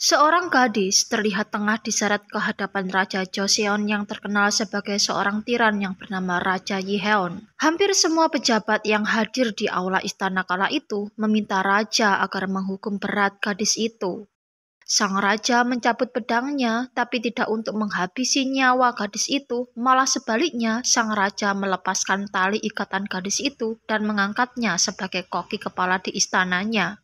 Seorang gadis terlihat tengah diseret ke hadapan Raja Joseon yang terkenal sebagai seorang tiran yang bernama Raja Yiheon. Hampir semua pejabat yang hadir di aula istana kala itu meminta raja agar menghukum berat gadis itu. Sang raja mencabut pedangnya, tapi tidak untuk menghabisi nyawa gadis itu, malah sebaliknya sang raja melepaskan tali ikatan gadis itu dan mengangkatnya sebagai koki kepala di istananya.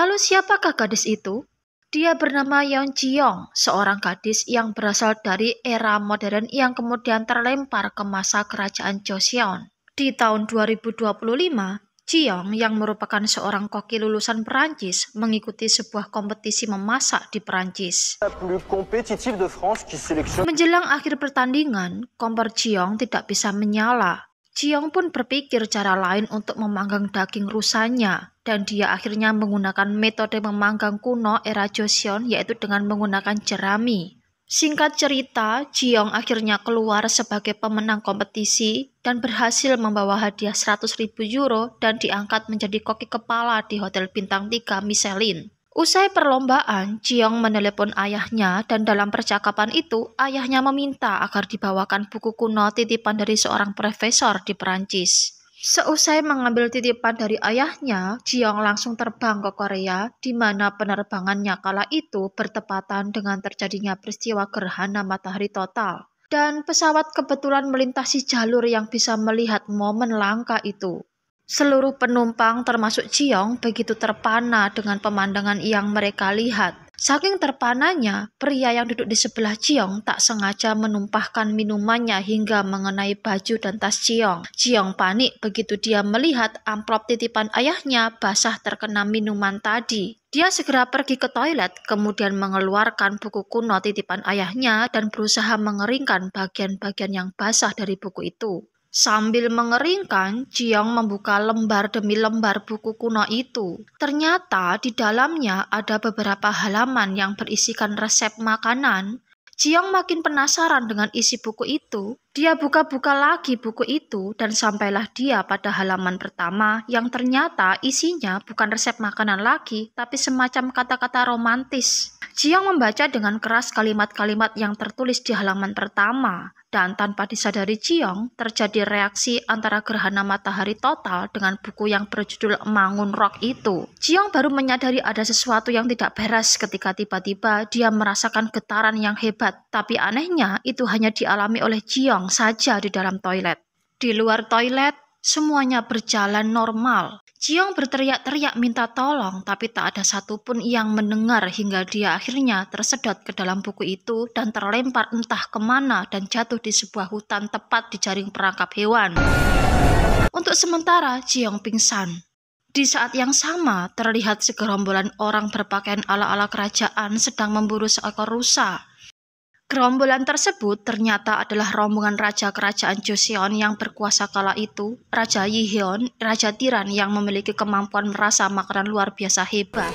Lalu siapakah gadis itu? Dia bernama Yeon Ji-young, seorang gadis yang berasal dari era modern yang kemudian terlempar ke masa kerajaan Joseon. Di tahun 2025, Ji-young yang merupakan seorang koki lulusan Perancis mengikuti sebuah kompetisi memasak di Perancis. Menjelang akhir pertandingan, kompor Ji-young tidak bisa menyala. Ji-young pun berpikir cara lain untuk memanggang daging rusanya, dan dia akhirnya menggunakan metode memanggang kuno era Joseon, yaitu dengan menggunakan jerami. Singkat cerita, Ji-young akhirnya keluar sebagai pemenang kompetisi dan berhasil membawa hadiah 100.000 euro dan diangkat menjadi koki kepala di Hotel Bintang 3 Michelin. Usai perlombaan, Ji-young menelepon ayahnya dan dalam percakapan itu, ayahnya meminta agar dibawakan buku kuno titipan dari seorang profesor di Perancis. Seusai mengambil titipan dari ayahnya, Ji-young langsung terbang ke Korea, di mana penerbangannya kala itu bertepatan dengan terjadinya peristiwa gerhana matahari total. Dan pesawat kebetulan melintasi jalur yang bisa melihat momen langka itu. Seluruh penumpang termasuk Ji-young begitu terpana dengan pemandangan yang mereka lihat. Saking terpananya, pria yang duduk di sebelah Ji-young tak sengaja menumpahkan minumannya hingga mengenai baju dan tas Ji-young. Ji-young panik begitu dia melihat amplop titipan ayahnya basah terkena minuman tadi. Dia segera pergi ke toilet, kemudian mengeluarkan buku kuno titipan ayahnya dan berusaha mengeringkan bagian-bagian yang basah dari buku itu. Sambil mengeringkan, Ji-young membuka lembar demi lembar buku kuno itu. Ternyata di dalamnya ada beberapa halaman yang berisikan resep makanan. Ji-young makin penasaran dengan isi buku itu. Dia buka-buka lagi buku itu dan sampailah dia pada halaman pertama yang ternyata isinya bukan resep makanan lagi, tapi semacam kata-kata romantis. Ji-young membaca dengan keras kalimat-kalimat yang tertulis di halaman pertama. Dan tanpa disadari Ji-young, terjadi reaksi antara gerhana matahari total dengan buku yang berjudul Mangun Rock itu. Ji-young baru menyadari ada sesuatu yang tidak beres ketika tiba-tiba dia merasakan getaran yang hebat. Tapi anehnya, itu hanya dialami oleh Ji-young saja di dalam toilet. Di luar toilet, semuanya berjalan normal. Ji-young berteriak-teriak minta tolong, tapi tak ada satupun yang mendengar hingga dia akhirnya tersedot ke dalam buku itu dan terlempar entah kemana dan jatuh di sebuah hutan tepat di jaring perangkap hewan. Untuk sementara, Ji-young pingsan. Di saat yang sama, terlihat segerombolan orang berpakaian ala-ala kerajaan sedang memburu seekor rusa. Gerombolan tersebut ternyata adalah rombongan raja kerajaan Joseon yang berkuasa kala itu, Raja Yiheon, raja tiran yang memiliki kemampuan merasa makanan luar biasa hebat.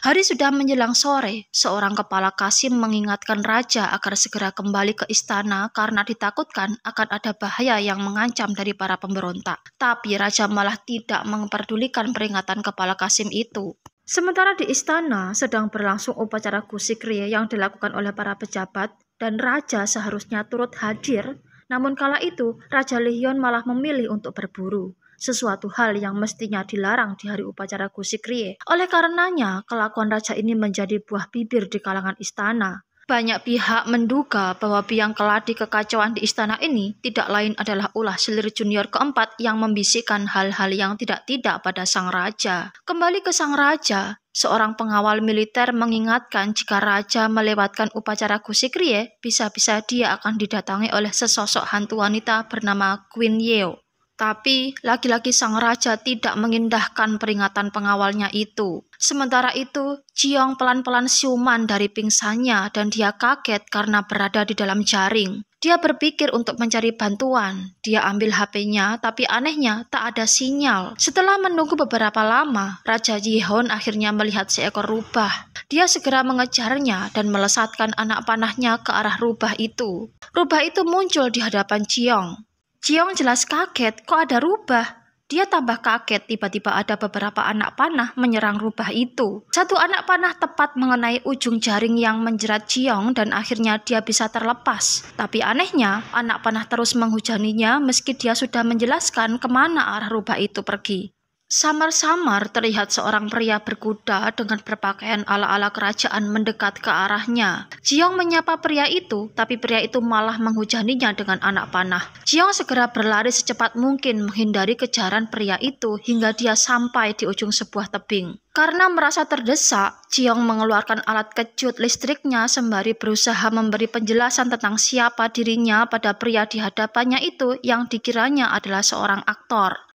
Hari sudah menjelang sore, seorang kepala Qasim mengingatkan raja agar segera kembali ke istana karena ditakutkan akan ada bahaya yang mengancam dari para pemberontak. Tapi raja malah tidak memperdulikan peringatan kepala Qasim itu. Sementara di istana sedang berlangsung upacara Gusikrie yang dilakukan oleh para pejabat dan raja seharusnya turut hadir, namun kala itu Raja Lehion malah memilih untuk berburu, sesuatu hal yang mestinya dilarang di hari upacara Gusikrie. Oleh karenanya, kelakuan raja ini menjadi buah bibir di kalangan istana. Banyak pihak menduga bahwa biang keladi kekacauan di istana ini tidak lain adalah ulah selir junior keempat yang membisikkan hal-hal yang tidak-tidak pada sang raja. Kembali ke sang raja, seorang pengawal militer mengingatkan jika raja melewatkan upacara Gusikrie, bisa-bisa dia akan didatangi oleh sesosok hantu wanita bernama Queen Yeo. Tapi lagi-lagi sang raja tidak mengindahkan peringatan pengawalnya itu. Sementara itu, Ji-young pelan-pelan siuman dari pingsannya dan dia kaget karena berada di dalam jaring. Dia berpikir untuk mencari bantuan. Dia ambil HP-nya, tapi anehnya tak ada sinyal. Setelah menunggu beberapa lama, Raja Yiheon akhirnya melihat seekor rubah. Dia segera mengejarnya dan melesatkan anak panahnya ke arah rubah itu. Rubah itu muncul di hadapan Ji-young. Ji-young jelas kaget, kok ada rubah? Dia tambah kaget tiba-tiba ada beberapa anak panah menyerang rubah itu. Satu anak panah tepat mengenai ujung jaring yang menjerat Jiong dan akhirnya dia bisa terlepas. Tapi anehnya, anak panah terus menghujaninya meski dia sudah menjelaskan kemana arah rubah itu pergi. Samar-samar terlihat seorang pria berkuda dengan berpakaian ala-ala kerajaan mendekat ke arahnya. Jiong menyapa pria itu, tapi pria itu malah menghujaninya dengan anak panah. Jiong segera berlari secepat mungkin menghindari kejaran pria itu hingga dia sampai di ujung sebuah tebing. Karena merasa terdesak, Jiong mengeluarkan alat kejut listriknya sembari berusaha memberi penjelasan tentang siapa dirinya pada pria di hadapannya itu yang dikiranya adalah seorang aktor.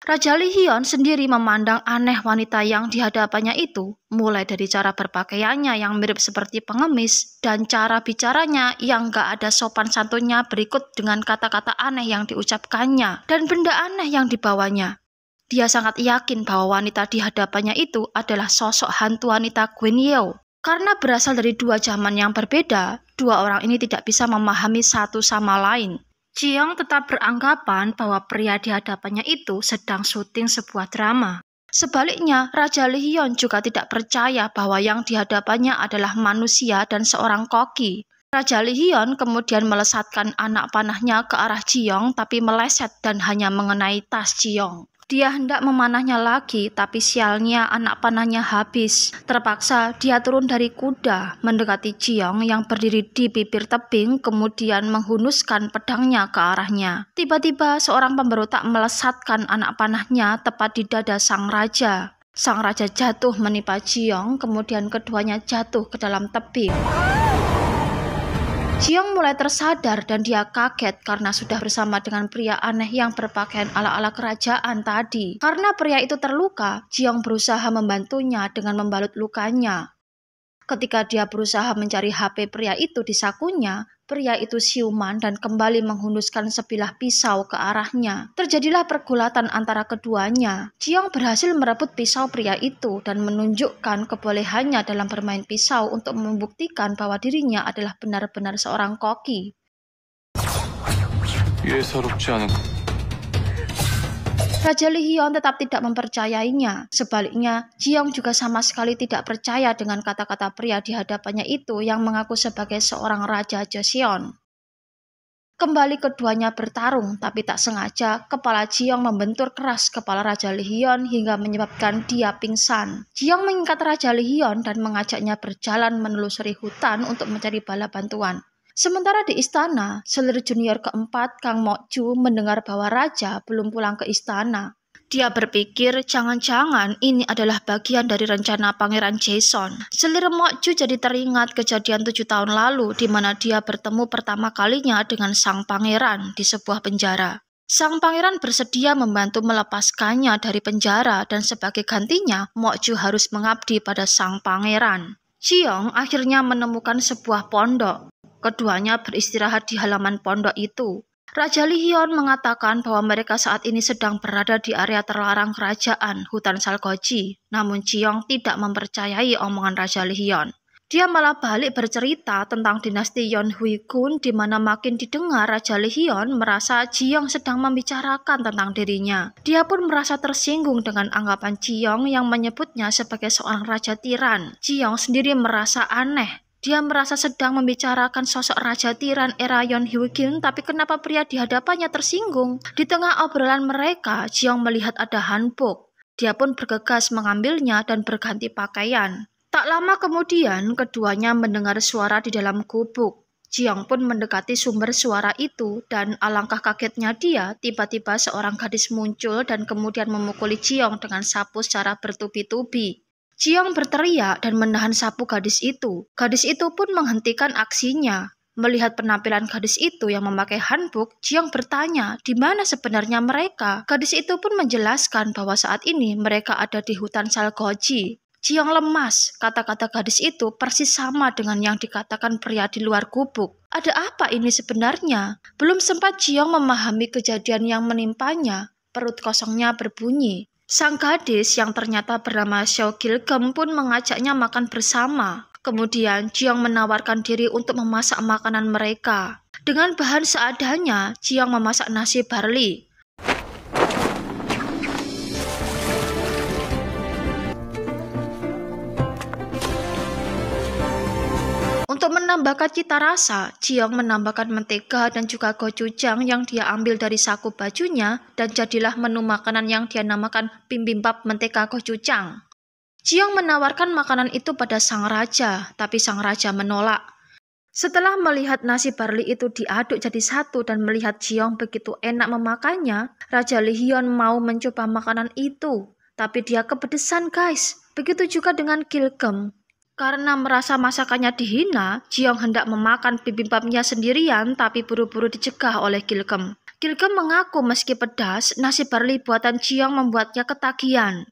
Raja Lee Hyun sendiri memandang aneh wanita yang di hadapannya itu, mulai dari cara berpakaiannya yang mirip seperti pengemis dan cara bicaranya yang gak ada sopan santunnya berikut dengan kata-kata aneh yang diucapkannya dan benda aneh yang dibawanya. Dia sangat yakin bahwa wanita di hadapannya itu adalah sosok hantu wanita Gwen Yew. Karena berasal dari dua zaman yang berbeda, dua orang ini tidak bisa memahami satu sama lain. Jiong tetap beranggapan bahwa pria di hadapannya itu sedang syuting sebuah drama. Sebaliknya, Raja Lee Hyun juga tidak percaya bahwa yang di hadapannya adalah manusia dan seorang koki. Raja Lee Hyun kemudian melesatkan anak panahnya ke arah Jiong tapi meleset dan hanya mengenai tas Jiong. Dia hendak memanahnya lagi, tapi sialnya anak panahnya habis. Terpaksa dia turun dari kuda, mendekati Jiong yang berdiri di bibir tebing, kemudian menghunuskan pedangnya ke arahnya. Tiba-tiba seorang pemberontak melesatkan anak panahnya tepat di dada sang raja. Sang raja jatuh menimpa Jiong, kemudian keduanya jatuh ke dalam tebing. Jiong mulai tersadar dan dia kaget karena sudah bersama dengan pria aneh yang berpakaian ala-ala kerajaan tadi. Karena pria itu terluka, Jiong berusaha membantunya dengan membalut lukanya. Ketika dia berusaha mencari HP pria itu di sakunya, pria itu siuman dan kembali menghunuskan sebilah pisau ke arahnya. Terjadilah pergulatan antara keduanya. Jiong berhasil merebut pisau pria itu dan menunjukkan kebolehannya dalam bermain pisau untuk membuktikan bahwa dirinya adalah benar-benar seorang koki. Raja Lee Hyun tetap tidak mempercayainya. Sebaliknya, Jiong juga sama sekali tidak percaya dengan kata-kata pria di hadapannya itu yang mengaku sebagai seorang Raja Joseon. Kembali keduanya bertarung, tapi tak sengaja kepala Jiong membentur keras kepala Raja Lee Hyun hingga menyebabkan dia pingsan. Jiong mengikat Raja Lee Hyun dan mengajaknya berjalan menelusuri hutan untuk mencari bala bantuan. Sementara di istana, selir junior keempat Kang Mok-ju mendengar bahwa raja belum pulang ke istana. Dia berpikir jangan-jangan ini adalah bagian dari rencana Pangeran Jason. Selir Mok-ju jadi teringat kejadian 7 tahun lalu di mana dia bertemu pertama kalinya dengan sang pangeran di sebuah penjara. Sang pangeran bersedia membantu melepaskannya dari penjara dan sebagai gantinya Mok-ju harus mengabdi pada sang pangeran. Jiong akhirnya menemukan sebuah pondok. Keduanya beristirahat di halaman pondok itu. Raja Lee Hyun mengatakan bahwa mereka saat ini sedang berada di area terlarang kerajaan, hutan Salgoji. Namun Jiong tidak mempercayai omongan Raja Lee Hyun. Dia malah balik bercerita tentang dinasti Yeonhui-gun di mana makin didengar Raja Lee Hyun merasa Jiong sedang membicarakan tentang dirinya. Dia pun merasa tersinggung dengan anggapan Jiong yang menyebutnya sebagai seorang raja tiran. Jiong sendiri merasa aneh. Dia merasa sedang membicarakan sosok raja tiran era Yeonhui-gun, tapi kenapa pria di hadapannya tersinggung? Di tengah obrolan mereka, Jiong melihat ada hanbok. Dia pun bergegas mengambilnya dan berganti pakaian. Tak lama kemudian, keduanya mendengar suara di dalam gubuk. Jiong pun mendekati sumber suara itu dan alangkah kagetnya dia, tiba-tiba seorang gadis muncul dan kemudian memukuli Jiong dengan sapu secara bertubi-tubi. Jiong berteriak dan menahan sapu gadis itu. Gadis itu pun menghentikan aksinya. Melihat penampilan gadis itu yang memakai hanbok, Jiong bertanya di mana sebenarnya mereka. Gadis itu pun menjelaskan bahwa saat ini mereka ada di hutan Salgoji. Jiong lemas, kata-kata gadis itu persis sama dengan yang dikatakan pria di luar gubuk. Ada apa ini sebenarnya? Belum sempat Jiong memahami kejadian yang menimpanya, perut kosongnya berbunyi. Sang gadis yang ternyata bernama Seo Gil-geum pun mengajaknya makan bersama. Kemudian Jiong menawarkan diri untuk memasak makanan mereka. Dengan bahan seadanya, Jiong memasak nasi barli. membakar cita rasa, Jiong menambahkan mentega dan juga gochujang yang dia ambil dari saku bajunya dan jadilah menu makanan yang dia namakan bibimbap mentega gochujang. Jiong menawarkan makanan itu pada sang raja, tapi sang raja menolak. Setelah melihat nasi barli itu diaduk jadi satu dan melihat Jiong begitu enak memakannya, Raja Lihyun mau mencoba makanan itu. Tapi dia kepedesan guys, begitu juga dengan Gilgem. Karena merasa masakannya dihina, Jiong hendak memakan bibimbapnya sendirian tapi buru-buru dicegah oleh Gilgem. Gilgem mengaku meski pedas, nasi barli buatan Jiong membuatnya ketagihan.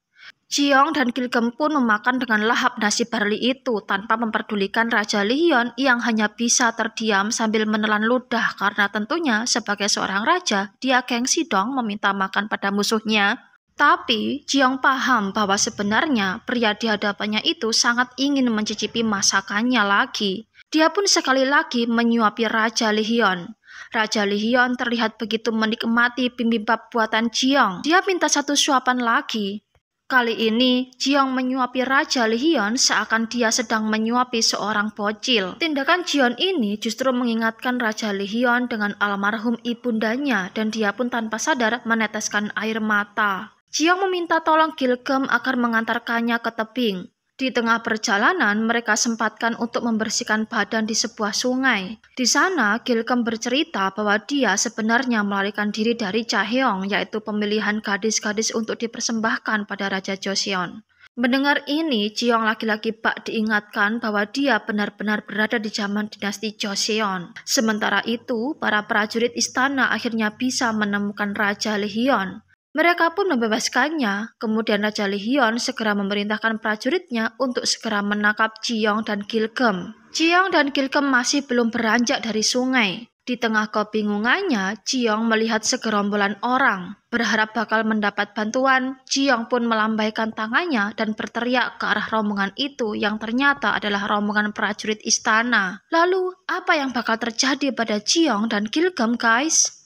Jiong dan Gilgem pun memakan dengan lahap nasi barli itu tanpa memperdulikan Raja Lihyun yang hanya bisa terdiam sambil menelan ludah karena tentunya sebagai seorang raja, dia gengsi dong meminta makan pada musuhnya. Tapi Jiong paham bahwa sebenarnya pria di hadapannya itu sangat ingin mencicipi masakannya lagi. Dia pun sekali lagi menyuapi Raja Lihyun. Raja Lihyun terlihat begitu menikmati bibimbap buatan Jiong. Dia minta satu suapan lagi. Kali ini Jiong menyuapi Raja Lihyun seakan dia sedang menyuapi seorang bocil. Tindakan Jiong ini justru mengingatkan Raja Lihyun dengan almarhum ibundanya dan dia pun tanpa sadar meneteskan air mata. Jiong meminta tolong Gilgem agar mengantarkannya ke tebing. Di tengah perjalanan, mereka sempatkan untuk membersihkan badan di sebuah sungai. Di sana, Gilgem bercerita bahwa dia sebenarnya melarikan diri dari Chaeyoung, yaitu pemilihan gadis-gadis untuk dipersembahkan pada Raja Joseon. Mendengar ini, Jiong lagi-lagi bak diingatkan bahwa dia benar-benar berada di zaman dinasti Joseon. Sementara itu, para prajurit istana akhirnya bisa menemukan Raja Lihyun. Mereka pun membebaskannya, kemudian Raja Lihyun segera memerintahkan prajuritnya untuk segera menangkap Jiong dan Gilgem. Jiong dan Gilgem masih belum beranjak dari sungai. Di tengah kebingungannya, Jiong melihat segerombolan orang. Berharap bakal mendapat bantuan, Jiong pun melambaikan tangannya dan berteriak ke arah rombongan itu yang ternyata adalah rombongan prajurit istana. Lalu, apa yang bakal terjadi pada Jiong dan Gilgem guys?